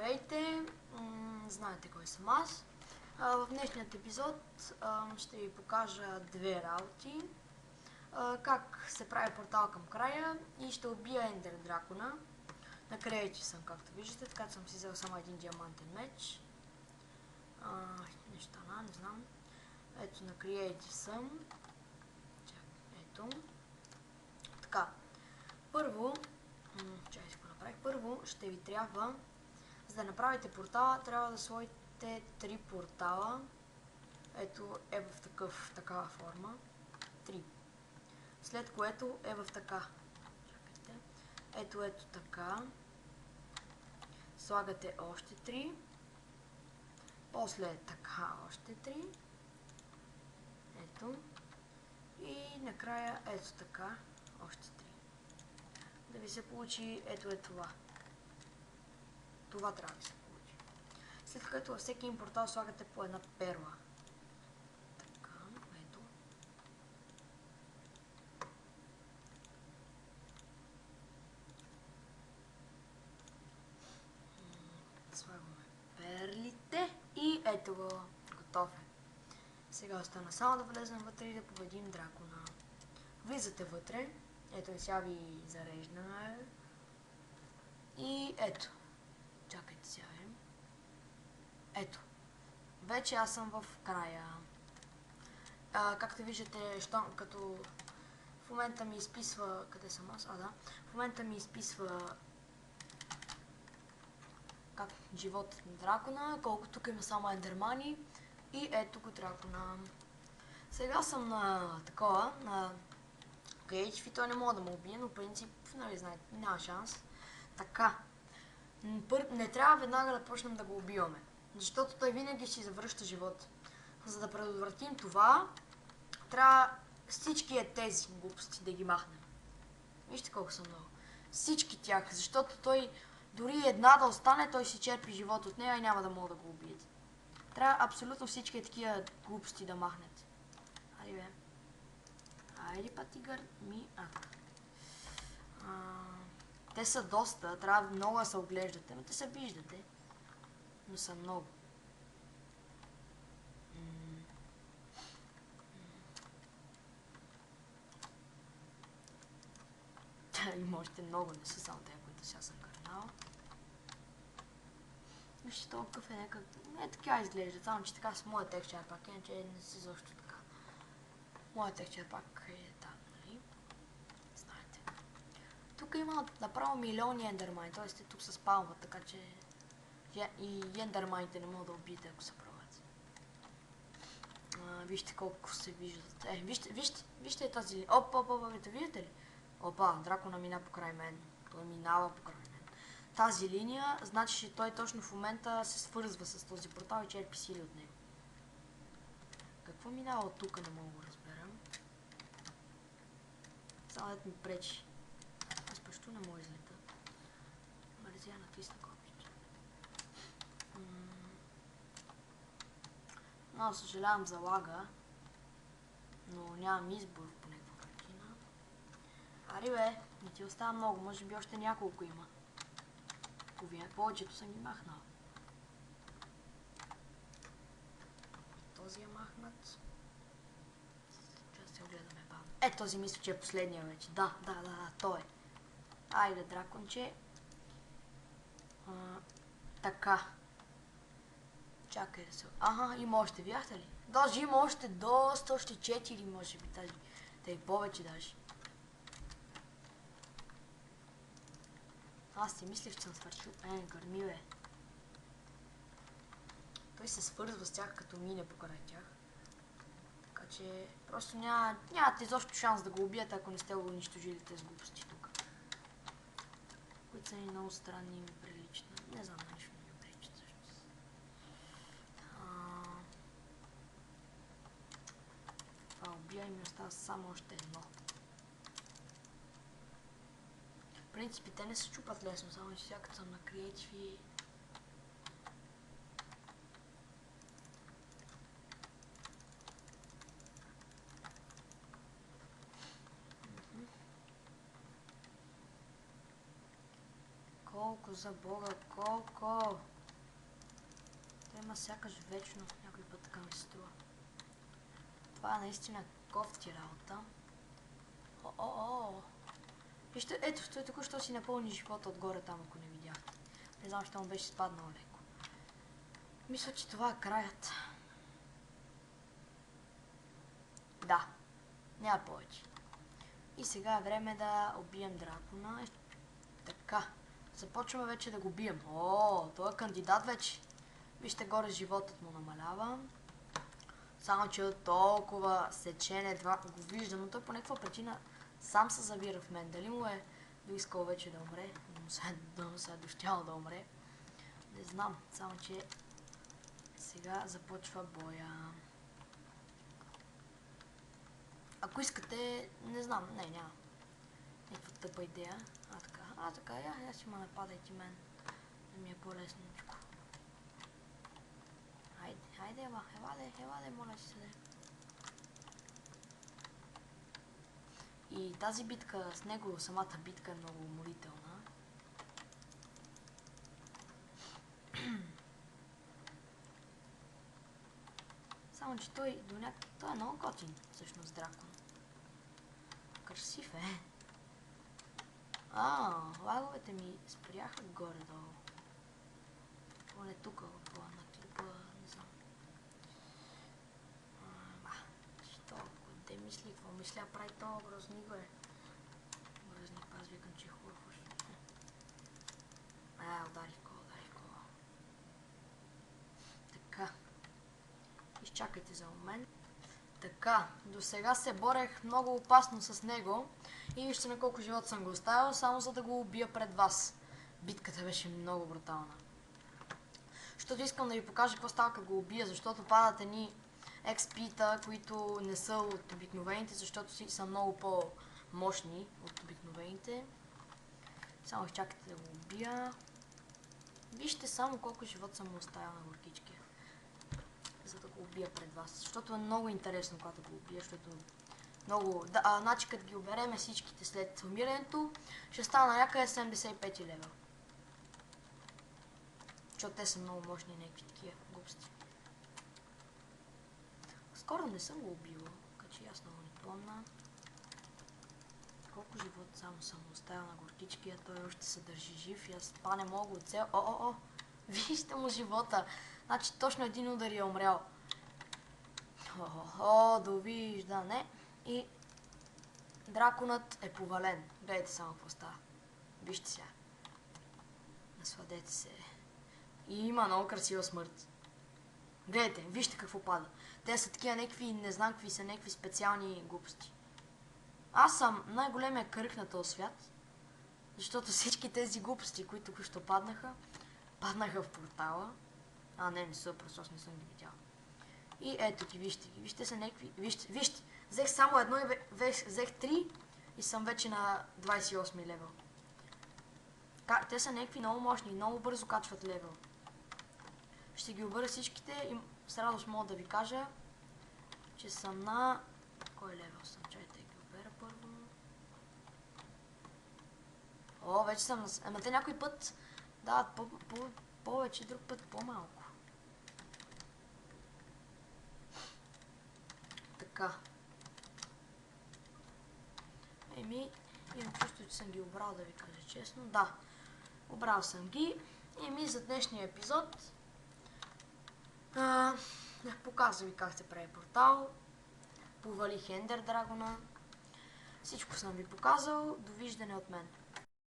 Здравейте! Знаете кой съм аз. В днешният епизод ще ви покажа две работи. Как се прави портал към края и ще убия Ендер Дракона. На Creative съм, както виждате, така че съм си взел само един диамантен меч. Неща, не знам. Ето на Creative съм. Ето. Така. Първо, Първо ще ви трябва, за да направите портала, трябва да сложите 3 портала. Ето е в такава форма. 3. След което е в така. Чакайте. Ето така. Слагате още 3. После така още 3. Ето. И накрая ето така още 3. Да ви се получи ето е това. Това трябва да се получи. След като във всеки един портал слагате по една перла. Така, ето. Слагаме перлите и ето го. Готов е. Сега остана само да влезем вътре и да победим дракона. Влизате вътре. Ето и сега ви зарежда. И ето. Чакайте сега. Ето. Вече аз съм в края. Както виждате, като в момента ми изписва... Къде съм аз? В момента ми изписва как животът на дракона, колко тук има само ендермани и ето го дракона. Сега съм на такова, на Кейдж и той не мога да му убие, но в принцип, нали знаете, няма шанс. Така. Не трябва веднага да почнем да го убиваме, защото той винаги ще завръща живота. За да предотвратим това, трябва всички тези глупости да ги махнем. Вижте колко са много. Всички тях, защото той дори една да остане, той си черпи живот от нея и няма да мога да го убиете. Трябва абсолютно всички такива глупости да махнете. Айде бе. Айде па тигър ми ак. Те са доста, трябва много да се оглеждате, но те се виждате. Но са много. Има още много, не са само тези, които сега съм кардинал. Вижте, толков е някак... така изглежда, само че така с моя текстчер пак, иначе не си защо така. Моя текстчер пак е там, нали? Знаете. Тук има направо милиони ендермайни, т.е. тук се спалват, така че и ендермайните не могат да убиете, ако се правят. Вижте колко се виждат. Вижте тази... Опа, видите ли? Опа, дракона мина покрай мен. Той минава покрай мен. Тази линия, значи, че той точно в момента се свързва с този портал и черпи сили от него. Какво минава от тук, не мога да го разберам. Само да ми пречи. Аз също не мога да излета. Мали сега натисна копчето. Много съжалявам за лага, но нямам избор по някаква причина. Ари бе, не ти остава много, може би още няколко има. Повечето съм ги махнал. Този е махнат. Ще се огледаме бавно. Този мисля, че е последния вече. Да, той е. Айде, драконче. Така. Чакай да се... Има още, видяхте ли? Даже има още доста, още 4 може би тази. Та и повече даже. Аз си мислех, че съм свършил. Гърми бе. Той се свързва с тях, като мине покрай тях. Така че просто нямате изобщо шанс да го убиете, ако не сте го унищожили тези глупости тук. Които са ни много странни и ми приличат. Не знам, нищо ми приличат всъщност. Това убия и ми остава само още едно. В принципи те не се чупат лесно, само че сега като съм на Creative и... колко Колко за Бога, колко? Те има сякаш вечно, някой път така ми се струва. Това е наистина кофти работа. О. Вижте, ето, той току-що си напълни живота отгоре там, ако не видяхте. Не знам, че му беше спаднал леко. Мисля, че това е краят. Да, няма повече. И сега е време да убием дракона. Така, започваме вече да го бием. О, той е кандидат вече. Вижте, горе животът му намалява. Само, че от толкова сечене едва го вижда, но той по някаква причина сам се завира в мен. Дали му е доискал вече да умре, да му се е дощял да умре. Не знам, само че сега започва боя. Ако искате, не знам, няма. Някаква тъпа идея. Така, я си ме нападайте мен. Да ми е по-лесничко. Хайде, еладе, моля си се. И тази битка с него, самата битка е много уморителна. Само, че той е много готин, всъщност, дракон. Красив е. Лаговете ми спряха горе-долу. Поне тук, на клипа, не знам. Що? Къде мисли? Какво мисля? Прави това грозни го е. Грозни, аз викам, че е хубаво. Удари кола. Така. Изчакайте за момент. Така, до сега се борех много опасно с него и вижте на колко живот съм го оставил, само за да го убия пред вас. Битката беше много брутална. Защото искам да ви покажа какво става като го убия, защото падат едни XP-та, които не са от обикновените, защото си са много по-мощни от обикновените. Само изчакайте да го убия. Вижте само колко живот съм му оставил на горкички, за да го убия пред вас. Защото е много интересно, когато го убия, защото много... значи като ги обереме всичките след умирането, ще стана някъде 75 левел. Защото те са много мощни, някакви такива глупости. Скоро не съм го убила, така че аз много не помня. Колко живот само съм оставил на горкички, а той още се държи жив и аз това не мога от цел. Вижте му живота. Значи точно един удар е умрял. Довиждане. И драконът е повален. Гледайте само какво става. Вижте сега. Насладете се. И има много красива смърт. Гледайте, вижте какво пада. Те са такива някакви, не знам какви са, някакви специални глупости. Аз съм най-големия кръг на този свят, защото всички тези глупости, които току-що паднаха в портала. Не са, просто аз не съм ги видял. И ето ги, вижте ги. Вижте са някакви... Вижте! Взех само едно и взех 3 и съм вече на 28 левел. Те са някакви много мощни, много бързо качват левел. Ще ги обера всичките и с радост мога да ви кажа, че съм на... Кой левел съм? Чайте да ги обера първо. Вече съм на... Ама те някой път дават повече, друг път по-малко. Така. Имам чувство, че съм ги обрал, да ви кажа честно. Да, обрал съм ги. За днешния епизод показвам ви как се прави портал. Повалих Ендер Драгона. Всичко съм ви показал. Довиждане от мен.